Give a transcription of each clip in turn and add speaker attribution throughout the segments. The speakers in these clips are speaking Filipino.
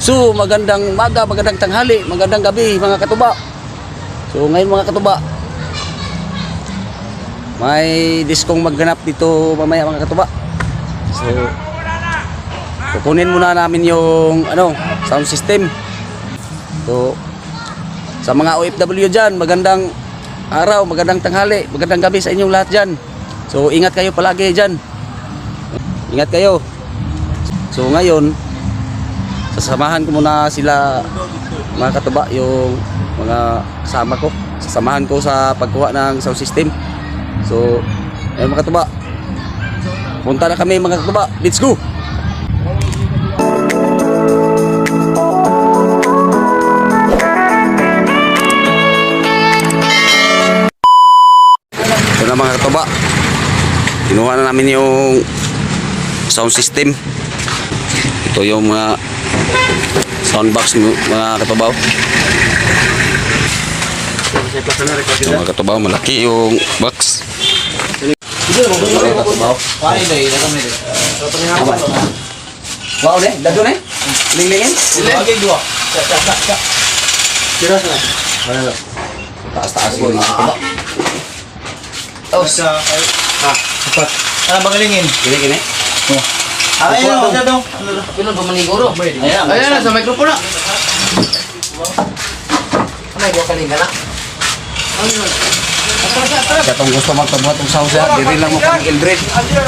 Speaker 1: So, magandang maga, magandang tanghali, magandang gabi mga katuba. So, ngayon mga katuba, may diskong magganap dito mamaya mga katuba. So, kukunin muna namin yung sound system. So, sa mga OFW dyan, magandang araw, magandang tanghali, magandang gabi sa inyong lahat dyan. So, ingat kayo palagi dyan. Ingat kayo. So, ngayon, sasamahan ko muna sila mga katuba, yung mga kasama ko. Sasamahan ko sa pagkuha ng sound system. So, ayun mga katuba, punta na kami mga katuba. Let's go! Ito na mga katuba, kinuha na namin yung sound system. Ito yung mga soundbox mga katubaw. So, mga katubaw, malaki yung box. Mga katubaw. Wow, ne? Dado ne? Linglingin? Taas-taas yung mga katubaw.
Speaker 2: Ano magalingin?
Speaker 1: Gini-gini?
Speaker 2: Ayun, ano daw?
Speaker 3: Pinon ba maniguro?
Speaker 1: Ayan
Speaker 3: na sa microphone na. Ano yung kalinga na?
Speaker 1: Katong gusto magtabuhat ng sounds yan, diri lang mo kang Eldred.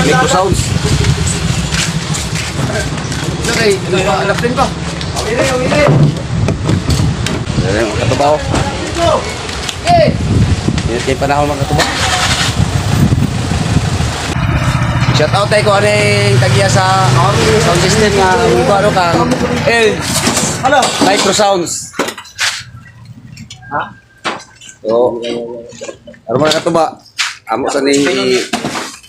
Speaker 1: Micro sounds.
Speaker 3: Okay, alapin ko.
Speaker 1: Ayan mga katubaw. Init kayo panahon mga katubaw. Shout out tayo kung ano yung tagya sa sound system nga ano kang Micro Sounds. So, ano mga katuba? Amo sa ni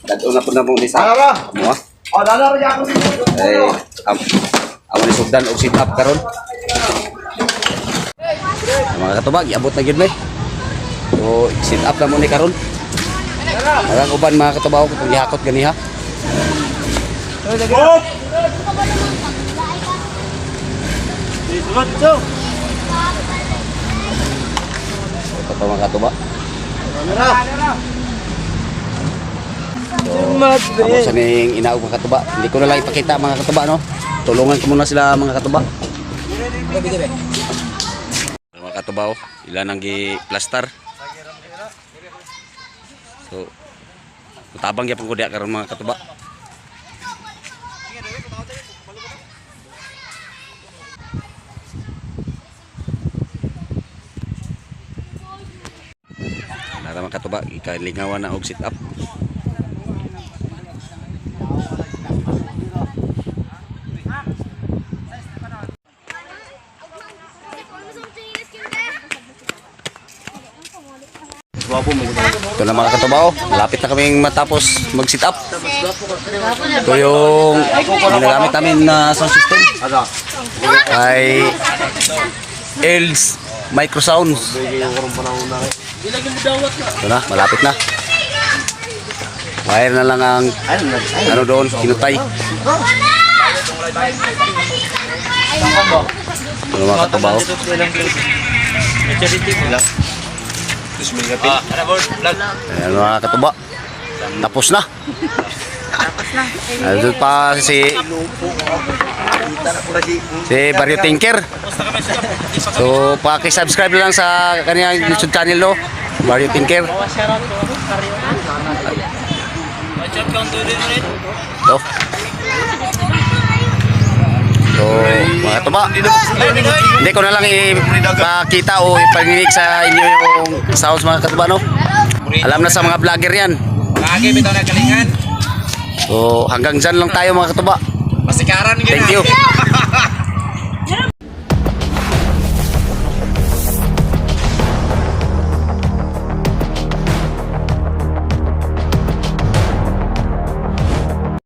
Speaker 1: dato na po na mong isa. Amo ah. Amo ni sugdan og sit up karon. Mga katuba, giabot na gyud may. So, sit up na mo ni karon. Marang uban mga katuba ko kung gihakot ganiha. Ito mga katuba. So, ako sa ning inaog mga katuba. Hindi ko na lang ipakita mga katuba, no? Tulungan ko muna sila mga katuba. Mga katuba, ilan ang gi-plaster. So, mutabang gyapon ko diha karon mga katuba. Nara mga katuba, ikalingawan na og sit up. Ito na mga katubaw, lapit na kaming matapos mag sit up. Ito yung ginagamit namin na sound system ay ELS Micro Sounds. Ito na, malapit na. Wire na lang ang doon, kinutay. Ito na mga katubaw. Ayan mga katuba, tapos na. Andun pa si Barrio Tinker. So paki-subscribe lang sa kanyang YouTube channel, no? Barrio Tinker. So mga katuba, hindi ko na lang ipakita o ipanginig sa inyo yung sounds mga katuba, no? Alam na sa mga vlogger yan. So hanggang dyan lang tayo mga katuba.
Speaker 2: Masikaran
Speaker 1: Thank you.